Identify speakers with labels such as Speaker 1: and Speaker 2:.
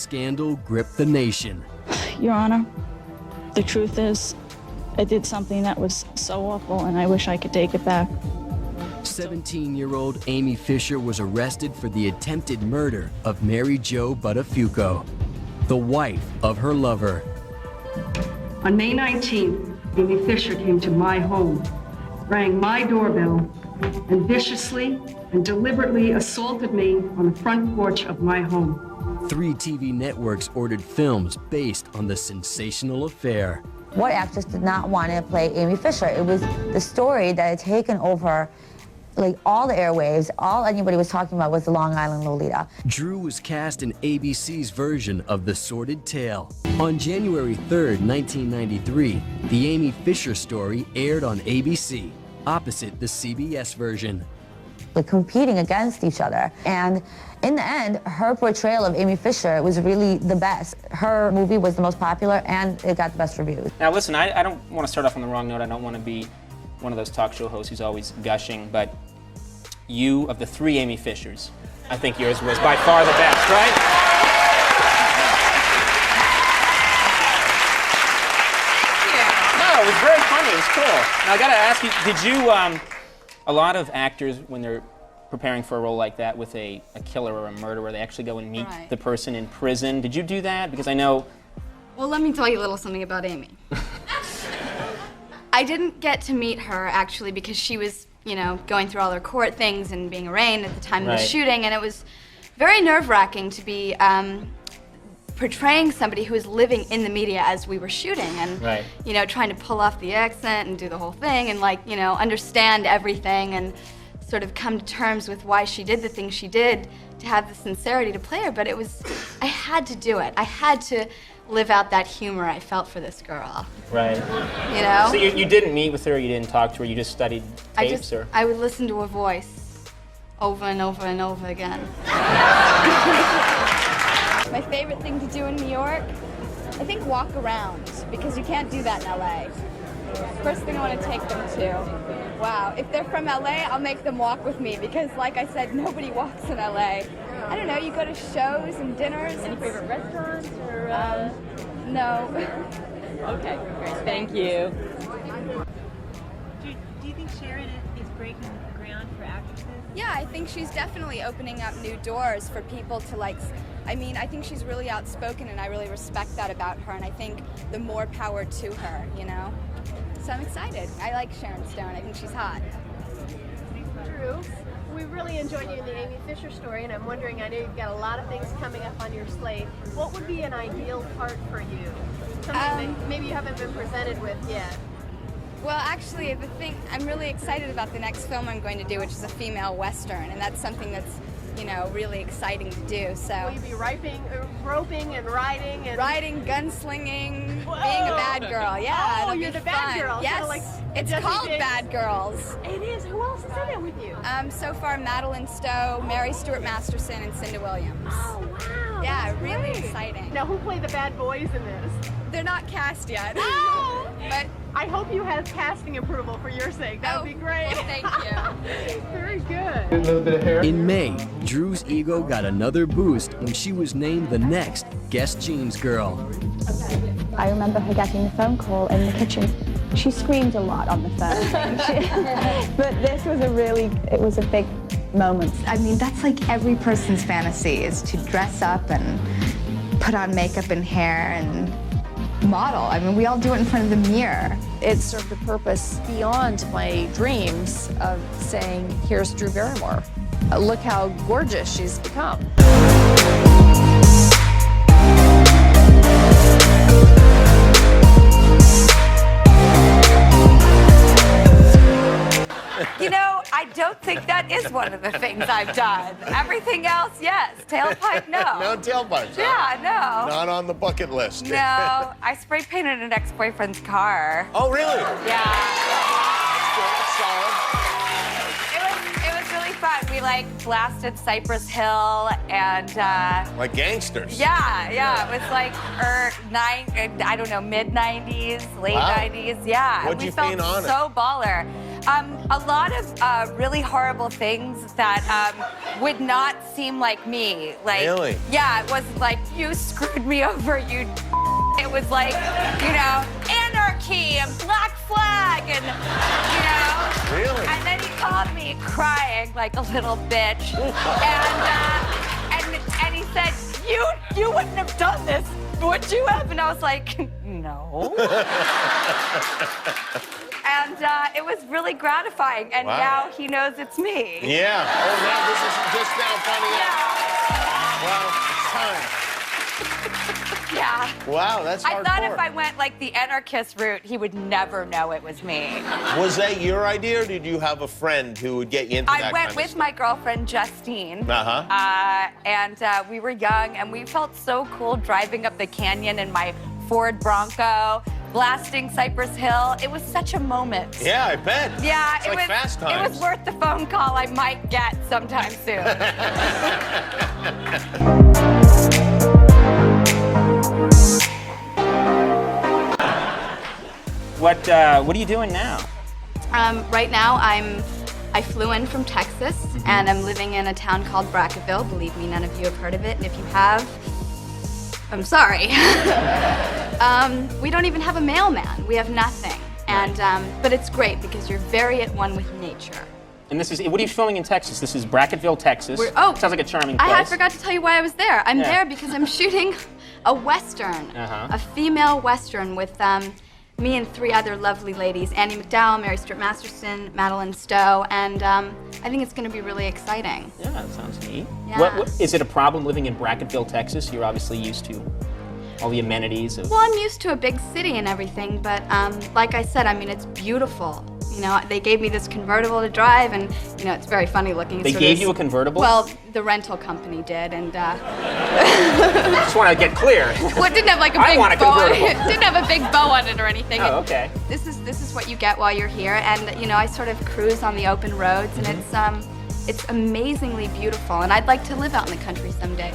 Speaker 1: scandal gripped the nation.
Speaker 2: Your Honor, the truth is, I did something that was so awful, and I wish I could take it back.
Speaker 1: 17-year-old Amy Fisher was arrested for the attempted murder of Mary Jo Buttafuoco, the wife of her lover.
Speaker 3: On May 19th, Amy Fisher came to my home, rang my doorbell, and viciously and deliberately assaulted me on the front porch of my home.
Speaker 1: 3 TV networks ordered films based on the sensational affair.
Speaker 4: What actress did not want to play Amy Fisher? It was the story that had taken over like all the airwaves. All anybody was talking about was the Long Island Lolita.
Speaker 1: Drew was cast in ABC's version of The Sordid Tale. On January 3rd, 1993, the Amy Fisher story aired on ABC, opposite the CBS version.
Speaker 4: Like competing against each other. And in the end, her portrayal of Amy Fisher was really the best. Her movie was the most popular and it got the best reviews.
Speaker 5: Now listen, I don't want to start off on the wrong note. I don't want to be one of those talk show hosts who's always gushing, but you, of the 3 Amy Fishers, I think yours was by far the best, right? No, it was very funny. It was cool. Now I gotta ask you, did you, a lot of actors, when they're preparing for a role like that with a killer or a murderer, they actually go and meet the person in prison. Did you do that? Because I know...
Speaker 6: Well, let me tell you a little something about Amy. I didn't get to meet her, actually, because she was, you know, going through all her court things and being arraigned at the time of the shooting, and it was very nerve-wracking to be portraying somebody who was living in the media as we were shooting, and you know, trying to pull off the accent and do the whole thing, and like, you know, understand everything and sort of come to terms with why she did the things she did, to have the sincerity to play her. But it was, I had to do it. I had to live out that humor I felt for this girl.
Speaker 5: Right.
Speaker 6: You know?
Speaker 5: So you didn't meet with her, you didn't talk to her, you just studied tapes, or?
Speaker 6: I would listen to her voice over and over and over again. My favorite thing to do in New York, I think walk around, because you can't do that in LA. First thing I want to take them to. Wow, if they're from LA, I'll make them walk with me, because like I said, nobody walks in LA. I don't know, you go to shows and dinners. Any favorite restaurants or? No.
Speaker 7: Okay, great, thank you.
Speaker 8: Do you think Sharon is breaking ground for actresses?
Speaker 6: Yeah, I think she's definitely opening up new doors for people to like, I mean, I think she's really outspoken and I really respect that about her, and I think the more power to her, you know? So I'm excited. I like Sharon Stone, I think she's hot.
Speaker 8: Drew, we really enjoyed you in the Amy Fisher story, and I'm wondering, I know you've got a lot of things coming up on your slate. What would be an ideal part for you? Something that maybe you haven't been presented with yet.
Speaker 6: Well, actually, the thing, I'm really excited about the next film I'm going to do, which is a female Western, and that's something that's, you know, really exciting to do, so.
Speaker 8: Will you be roping and riding and...
Speaker 6: Riding, gunslinging, being a bad girl, yeah,
Speaker 8: Oh,
Speaker 6: it'll
Speaker 8: you're
Speaker 6: be
Speaker 8: the bad
Speaker 6: fun.
Speaker 8: girl.
Speaker 6: Yes,
Speaker 8: So like
Speaker 6: it's
Speaker 8: Jesse
Speaker 6: called
Speaker 8: James.
Speaker 6: Bad Girls.
Speaker 8: It is. Who else is in it with you?
Speaker 6: So far, Madeline Stowe, Mary Stuart Masterson, and Cinda Williams.
Speaker 8: Oh, wow.
Speaker 6: Yeah,
Speaker 8: that's
Speaker 6: really
Speaker 8: great.
Speaker 6: exciting.
Speaker 8: Now, who play the bad boys in this?
Speaker 6: They're not cast yet.
Speaker 8: Oh!
Speaker 6: But
Speaker 8: I hope you have casting approval for your sake. That would be great.
Speaker 6: Well, thank you.
Speaker 8: Very good.
Speaker 1: In May, Drew's ego got another boost when she was named the next Guess Jeans Girl.
Speaker 2: I remember her getting the phone call in the kitchen. She screamed a lot on the phone. But this was it was a big moment.
Speaker 9: I mean, that's like every person's fantasy, is to dress up and put on makeup and hair and model. I mean, we all do it in front of the mirror.
Speaker 10: It served a purpose beyond my dreams of saying, here's Drew Barrymore. Look how gorgeous she's become.
Speaker 9: You know, I don't think that is one of the things I've done. Everything else, yes. Tailpipe, no.
Speaker 11: No tailpipes.
Speaker 9: Yeah, no.
Speaker 11: Not on the bucket list.
Speaker 9: No, I spray painted an ex-boyfriend's car.
Speaker 11: Oh, really?
Speaker 9: Yeah.
Speaker 11: Solid.
Speaker 9: It was really fun. We like blasted Cypress Hill and
Speaker 11: Like gangsters.
Speaker 9: yeah. It was like I don't know, mid-90s, late 90s. Yeah.
Speaker 11: What'd
Speaker 9: we
Speaker 11: you
Speaker 9: felt
Speaker 11: paint on it?
Speaker 9: so baller.
Speaker 12: A lot of really horrible things that would not seem like me. Like,
Speaker 11: Really?
Speaker 12: Yeah, it wasn't like, you screwed me over, you. It was like, you know, anarchy and black flag and, you know.
Speaker 11: Really?
Speaker 12: And then he called me crying like a little bitch. And he said, you wouldn't have done this, would you have? And I was like, no. And it was really gratifying. And
Speaker 11: Wow.
Speaker 12: now he knows it's me.
Speaker 11: Yeah. Oh, now this is just now finding out. Well, it's time.
Speaker 12: Yeah.
Speaker 11: Wow, that's hardcore.
Speaker 12: I thought if I went like the anarchist route, he would never know it was me.
Speaker 11: Was that your idea, or did you have a friend who would get you into that
Speaker 12: I
Speaker 11: kind
Speaker 12: went
Speaker 11: of
Speaker 12: with
Speaker 11: stuff?
Speaker 12: my girlfriend, Justine. And we were young, and we felt so cool driving up the canyon in my Ford Bronco, blasting Cypress Hill. It was such a moment.
Speaker 11: Yeah, I bet.
Speaker 12: Yeah,
Speaker 11: it's like Fast
Speaker 12: it
Speaker 11: Times.
Speaker 12: was worth the phone call I might get sometime soon.
Speaker 5: What are you doing now?
Speaker 6: Right now, I flew in from Texas, and I'm living in a town called Brackettville. Believe me, none of you have heard of it, and if you have, I'm sorry. We don't even have a mailman. We have nothing, and but it's great because you're very at one with nature.
Speaker 5: And this is, what are you filming in Texas? This is Brackettville, Texas. Sounds like a charming place.
Speaker 6: I forgot to tell you why I was there. I'm there because I'm shooting a Western, a female Western with me and 3 other lovely ladies, Annie McDowell, Mary Stuart Masterson, Madeline Stowe, and I think it's going to be really exciting.
Speaker 5: Yeah, that sounds neat.
Speaker 6: Yeah.
Speaker 5: What, is it a problem living in Brackettville, Texas? You're obviously used to all the amenities of...
Speaker 6: Well, I'm used to a big city and everything, but like I said, I mean, it's beautiful. You know, they gave me this convertible to drive, and, you know, it's very funny looking.
Speaker 5: They gave you a convertible?
Speaker 6: Well, the rental company did, and...
Speaker 5: Just want to get clear.
Speaker 6: Well, it didn't have like a
Speaker 5: I
Speaker 6: big
Speaker 5: want a
Speaker 6: bow on
Speaker 5: convertible.
Speaker 6: it. It didn't have a big bow on it or anything.
Speaker 5: Oh, okay.
Speaker 6: This is what you get while you're here, and you know, I sort of cruise on the open roads, and it's amazingly beautiful, and I'd like to live out in the country someday.